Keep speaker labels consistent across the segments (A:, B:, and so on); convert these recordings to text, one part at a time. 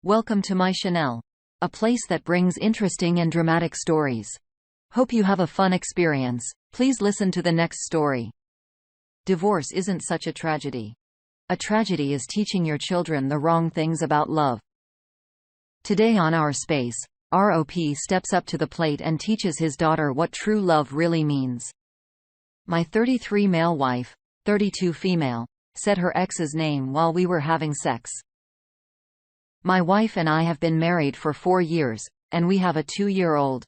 A: Welcome to my Chanel, a place that brings interesting and dramatic stories. Hope you have a fun experience. Please listen to the next story. Divorce isn't such a tragedy. A tragedy is teaching your children the wrong things about love. Today on Our Space, ROP steps up to the plate and teaches his daughter what true love really means. My 33 male wife, 32 female, said her ex's name while we were having sex. My wife and I have been married for 4 years, and we have a 2-year-old.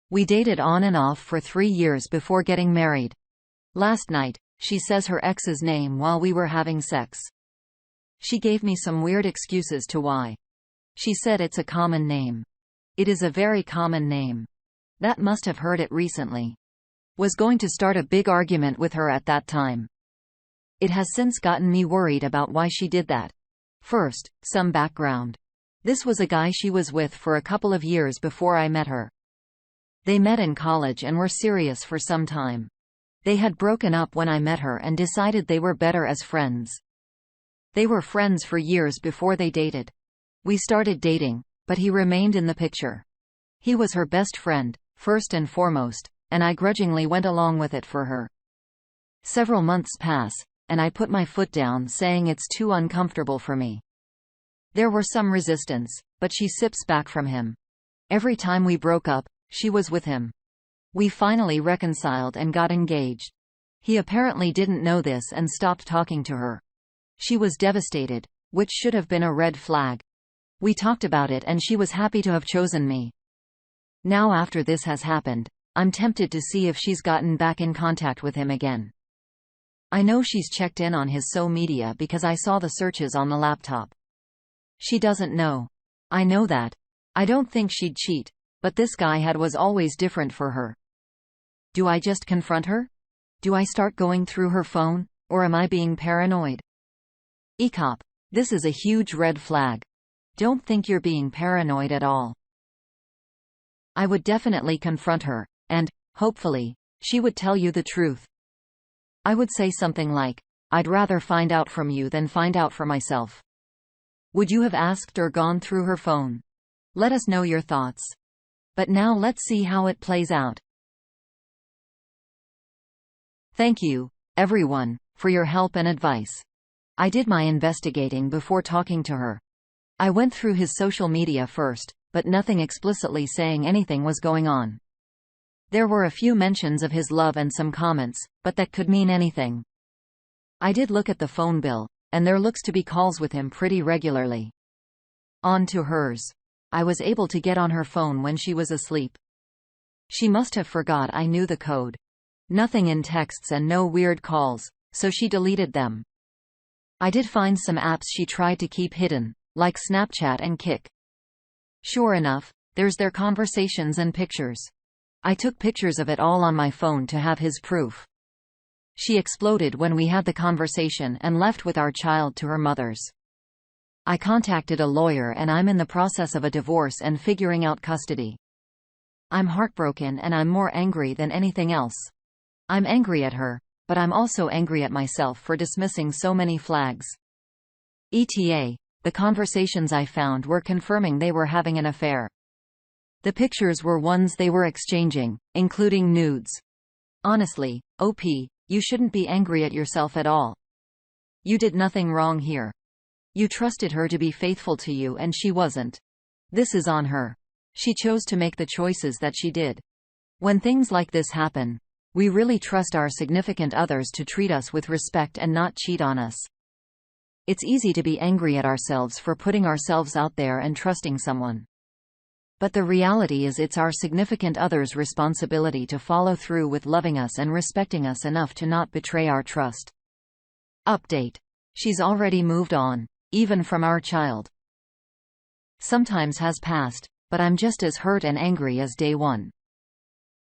A: We dated on and off for 3 years before getting married. Last night, she says her ex's name while we were having sex. She gave me some weird excuses to why. She said it's a common name. It is a very common name. That must have heard it recently. Was going to start a big argument with her at that time. It has since gotten me worried about why she did that. First, some background. This was a guy she was with for a couple of years before I met her. They met in college and were serious for some time. They had broken up when I met her and decided they were better as friends. They were friends for years before they dated. We started dating, but he remained in the picture. He was her best friend, first and foremost, and I grudgingly went along with it for her. Several months pass, and I put my foot down saying it's too uncomfortable for me. There were some resistance, but she sips back from him. Every time we broke up, she was with him. We finally reconciled and got engaged. He apparently didn't know this and stopped talking to her. She was devastated, which should have been a red flag. We talked about it and she was happy to have chosen me. Now after this has happened, I'm tempted to see if she's gotten back in contact with him again. I know she's checked in on his social media because I saw the searches on the laptop. She doesn't know. I know that. I don't think she'd cheat, but this guy was always different for her. Do I just confront her? Do I start going through her phone, or am I being paranoid? ECOP, this is a huge red flag. Don't think you're being paranoid at all. I would definitely confront her, and, hopefully, she would tell you the truth. I would say something like, I'd rather find out from you than find out for myself. Would you have asked or gone through her phone? Let us know your thoughts. But now let's see how it plays out. Thank you, everyone, for your help and advice. I did my investigating before talking to her. I went through his social media first, but nothing explicitly saying anything was going on. There were a few mentions of his love and some comments, but that could mean anything. I did look at the phone bill, and there looks to be calls with him pretty regularly. On to hers. I was able to get on her phone when she was asleep. She must have forgot I knew the code. Nothing in texts and no weird calls, so she deleted them. I did find some apps she tried to keep hidden, like Snapchat and Kik. Sure enough, there's their conversations and pictures. I took pictures of it all on my phone to have his proof. She exploded when we had the conversation and left with our child to her mother's. I contacted a lawyer and I'm in the process of a divorce and figuring out custody. I'm heartbroken and I'm more angry than anything else. I'm angry at her, but I'm also angry at myself for dismissing so many flags. ETA, the conversations I found were confirming they were having an affair. The pictures were ones they were exchanging, including nudes. Honestly, OP, you shouldn't be angry at yourself at all. You did nothing wrong here. You trusted her to be faithful to you and she wasn't. This is on her. She chose to make the choices that she did. When things like this happen, we really trust our significant others to treat us with respect and not cheat on us. It's easy to be angry at ourselves for putting ourselves out there and trusting someone. But the reality is it's our significant other's responsibility to follow through with loving us and respecting us enough to not betray our trust. Update. She's already moved on, even from our child. Sometimes has passed, but I'm just as hurt and angry as day one.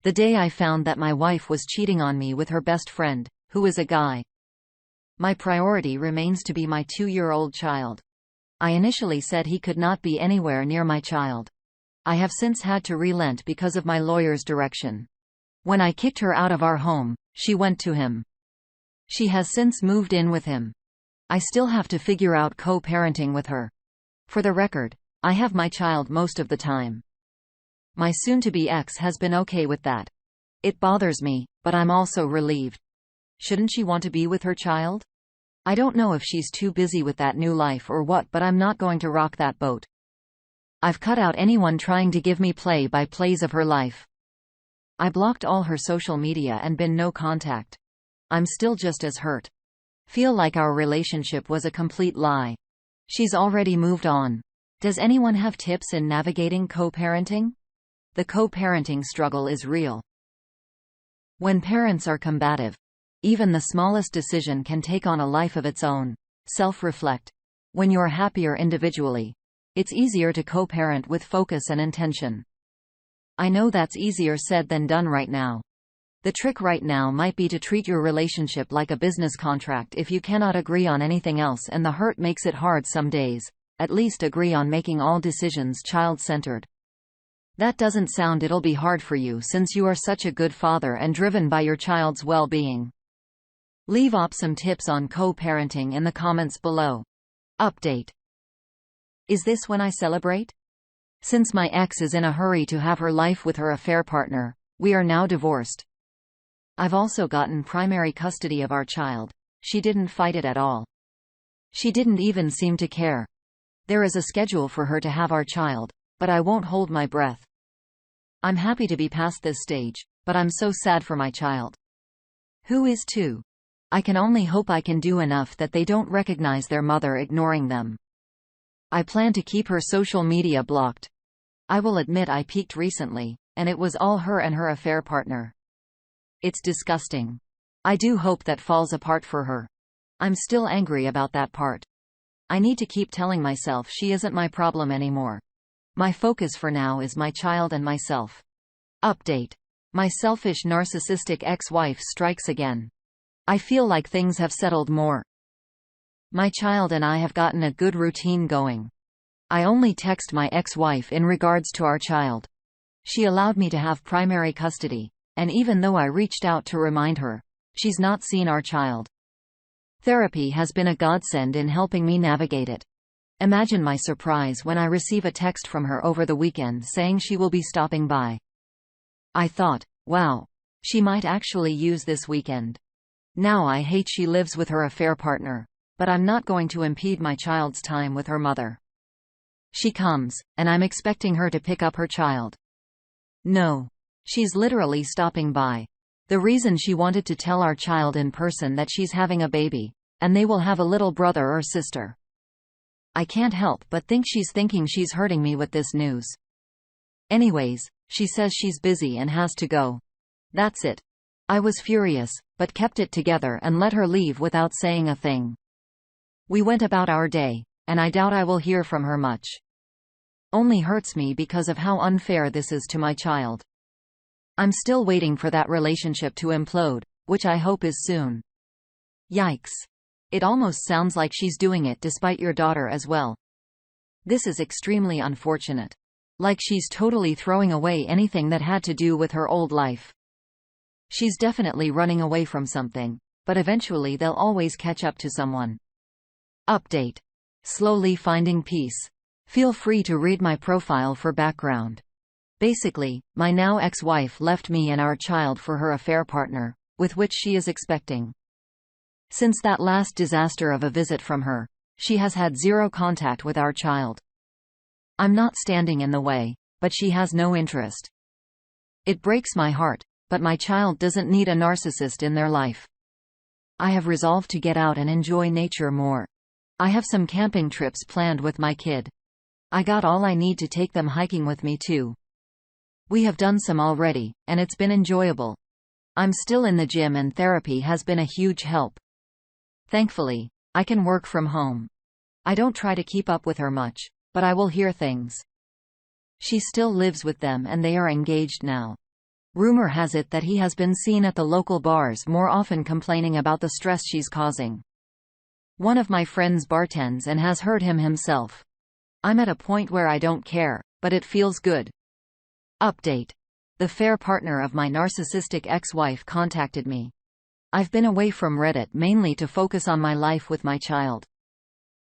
A: The day I found that my wife was cheating on me with her best friend, who is a guy. My priority remains to be my 2-year-old child. I initially said he could not be anywhere near my child. I have since had to relent because of my lawyer's direction. When I kicked her out of our home, she went to him. She has since moved in with him. I still have to figure out co-parenting with her. For the record, I have my child most of the time. My soon-to-be ex has been okay with that. It bothers me, but I'm also relieved. Shouldn't she want to be with her child? I don't know if she's too busy with that new life or what, but I'm not going to rock that boat. I've cut out anyone trying to give me play-by-plays of her life. I blocked all her social media and been no contact. I'm still just as hurt. Feel like our relationship was a complete lie. She's already moved on. Does anyone have tips in navigating co-parenting? The co-parenting struggle is real. When parents are combative, even the smallest decision can take on a life of its own. Self-reflect. When you're happier individually, it's easier to co-parent with focus and intention. I know that's easier said than done right now. The trick right now might be to treat your relationship like a business contract. If you cannot agree on anything else and the hurt makes it hard some days, at least agree on making all decisions child-centered. That doesn't sound it'll be hard for you since you are such a good father and driven by your child's well-being. Leave some tips on co-parenting in the comments below. Update. Is this when I celebrate? Since my ex is in a hurry to have her life with her affair partner, we are now divorced. I've also gotten primary custody of our child. She didn't fight it at all. She didn't even seem to care. There is a schedule for her to have our child, but I won't hold my breath. I'm happy to be past this stage, but I'm so sad for my child. Who is too? I can only hope I can do enough that they don't recognize their mother ignoring them. I plan to keep her social media blocked. I will admit I peaked recently, and it was all her and her affair partner. It's disgusting. I do hope that falls apart for her. I'm still angry about that part. I need to keep telling myself she isn't my problem anymore. My focus for now is my child and myself. Update. My selfish narcissistic ex-wife strikes again. I feel like things have settled more. My child and I have gotten a good routine going. I only text my ex-wife in regards to our child. She allowed me to have primary custody, and even though I reached out to remind her, she's not seen our child. Therapy has been a godsend in helping me navigate it. Imagine my surprise when I receive a text from her over the weekend saying she will be stopping by. I thought, wow, she might actually use this weekend. Now I hate she lives with her affair partner, but I'm not going to impede my child's time with her mother. She comes, and I'm expecting her to pick up her child. No. She's literally stopping by. The reason she wanted to tell our child in person that she's having a baby, and they will have a little brother or sister. I can't help but think she's thinking she's hurting me with this news. Anyways, she says she's busy and has to go. That's it. I was furious, but kept it together and let her leave without saying a thing. We went about our day, and I doubt I will hear from her much. Only hurts me because of how unfair this is to my child. I'm still waiting for that relationship to implode, which I hope is soon. Yikes. It almost sounds like she's doing it despite your daughter as well. This is extremely unfortunate. Like she's totally throwing away anything that had to do with her old life. She's definitely running away from something, but eventually they'll always catch up to someone. Update. Slowly finding peace. Feel free to read my profile for background. Basically, my now ex-wife left me and our child for her affair partner, with which she is expecting. Since that last disaster of a visit from her, she has had zero contact with our child. I'm not standing in the way, but she has no interest. It breaks my heart, but my child doesn't need a narcissist in their life. I have resolved to get out and enjoy nature more. I have some camping trips planned with my kid. I got all I need to take them hiking with me too. We have done some already, and it's been enjoyable. I'm still in the gym and therapy has been a huge help. Thankfully, I can work from home. I don't try to keep up with her much, but I will hear things. She still lives with them and they are engaged now. Rumor has it that he has been seen at the local bars more often complaining about the stress she's causing. One of my friends bartends and has heard him himself. I'm at a point where I don't care, but it feels good. Update. The fair partner of my narcissistic ex-wife contacted me. I've been away from Reddit mainly to focus on my life with my child.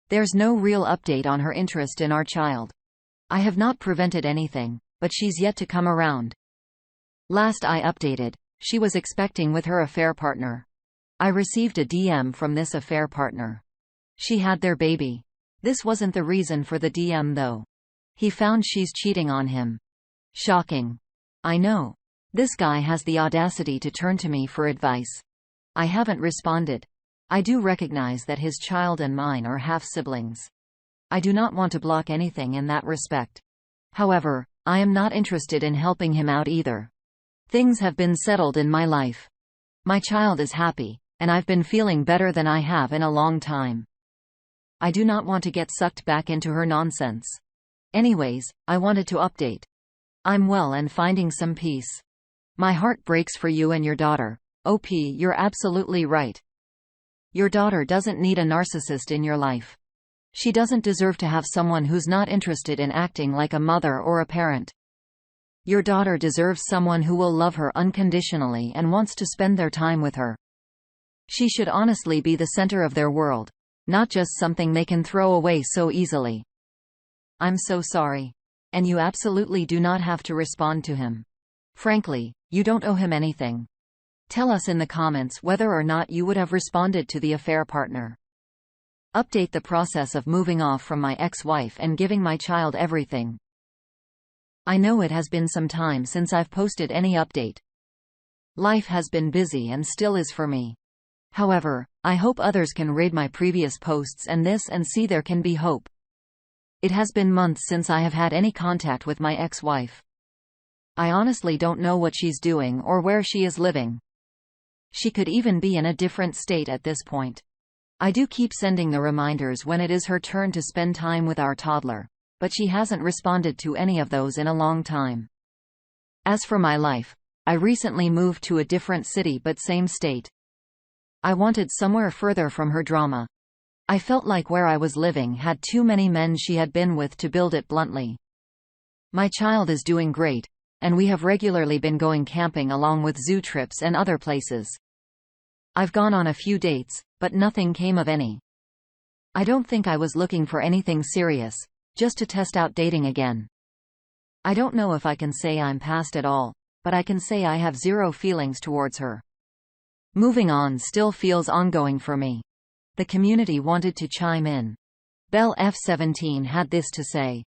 A: There's no real update on her interest in our child. I have not prevented anything, but she's yet to come around. Last I updated, she was expecting with her affair partner. I received a DM from this affair partner. She had their baby. This wasn't the reason for the DM though. He found she's cheating on him. Shocking. I know. This guy has the audacity to turn to me for advice. I haven't responded. I do recognize that his child and mine are half-siblings. I do not want to block anything in that respect. However, I am not interested in helping him out either. Things have been settled in my life. My child is happy, and I've been feeling better than I have in a long time. I do not want to get sucked back into her nonsense. Anyways, I wanted to update. I'm well and finding some peace. My heart breaks for you and your daughter. OP, you're absolutely right. Your daughter doesn't need a narcissist in your life. She doesn't deserve to have someone who's not interested in acting like a mother or a parent. Your daughter deserves someone who will love her unconditionally and wants to spend their time with her. She should honestly be the center of their world, not just something they can throw away so easily. I'm so sorry. And you absolutely do not have to respond to him. Frankly, you don't owe him anything. Tell us in the comments whether or not you would have responded to the affair partner. Update the process of moving off from my ex-wife and giving my child everything. I know it has been some time since I've posted any update. Life has been busy and still is for me. However, I hope others can read my previous posts and see there can be hope. It has been months since I have had any contact with my ex-wife. I honestly don't know what she's doing or where she is living. She could even be in a different state at this point. I do keep sending the reminders when it is her turn to spend time with our toddler, but she hasn't responded to any of those in a long time. As for my life, I recently moved to a different city but same state. I wanted somewhere further from her drama. I felt like where I was living had too many men she had been with, to build it bluntly. My child is doing great, and we have regularly been going camping along with zoo trips and other places. I've gone on a few dates, but nothing came of any. I don't think I was looking for anything serious, just to test out dating again. I don't know if I can say I'm past at all, but I can say I have zero feelings towards her. Moving on still feels ongoing for me. The community wanted to chime in. Belle F17 had this to say.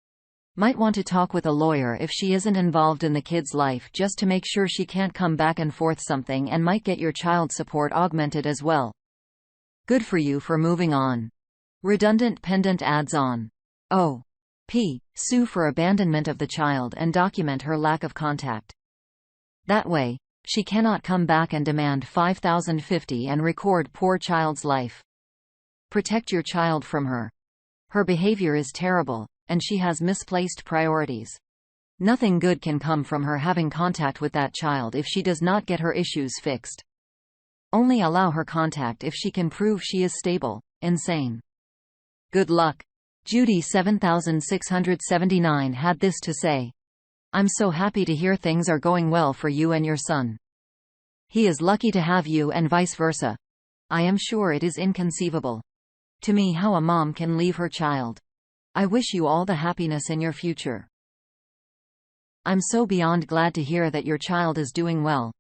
A: Might want to talk with a lawyer if she isn't involved in the kid's life, just to make sure she can't come back and forth something, and might get your child support augmented as well. Good for you for moving on. Redundant pendant adds on. Oh. P. Sue for abandonment of the child and document her lack of contact. That way, she cannot come back and demand $5,050 and record poor child's life. Protect your child from her. Her behavior is terrible, and she has misplaced priorities. Nothing good can come from her having contact with that child if she does not get her issues fixed. Only allow her contact if she can prove she is stable. Insane. Good luck. Judy 7679 had this to say. I'm so happy to hear things are going well for you and your son. He is lucky to have you and vice versa. I am sure it is inconceivable to me how a mom can leave her child. I wish you all the happiness in your future. I'm so beyond glad to hear that your child is doing well.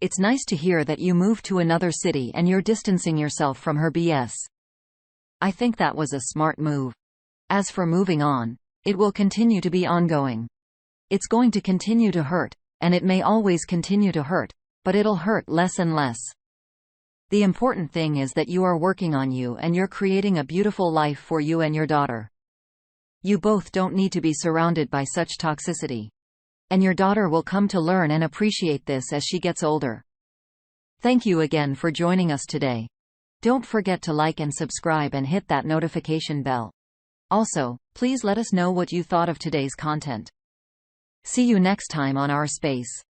A: It's nice to hear that you moved to another city and you're distancing yourself from her BS. I think that was a smart move. As for moving on, it will continue to be ongoing. It's going to continue to hurt, and it may always continue to hurt, but it'll hurt less and less. The important thing is that you are working on you and you're creating a beautiful life for you and your daughter. You both don't need to be surrounded by such toxicity. And your daughter will come to learn and appreciate this as she gets older. Thank you again for joining us today. Don't forget to like and subscribe and hit that notification bell. Also, please let us know what you thought of today's content. See you next time on our space.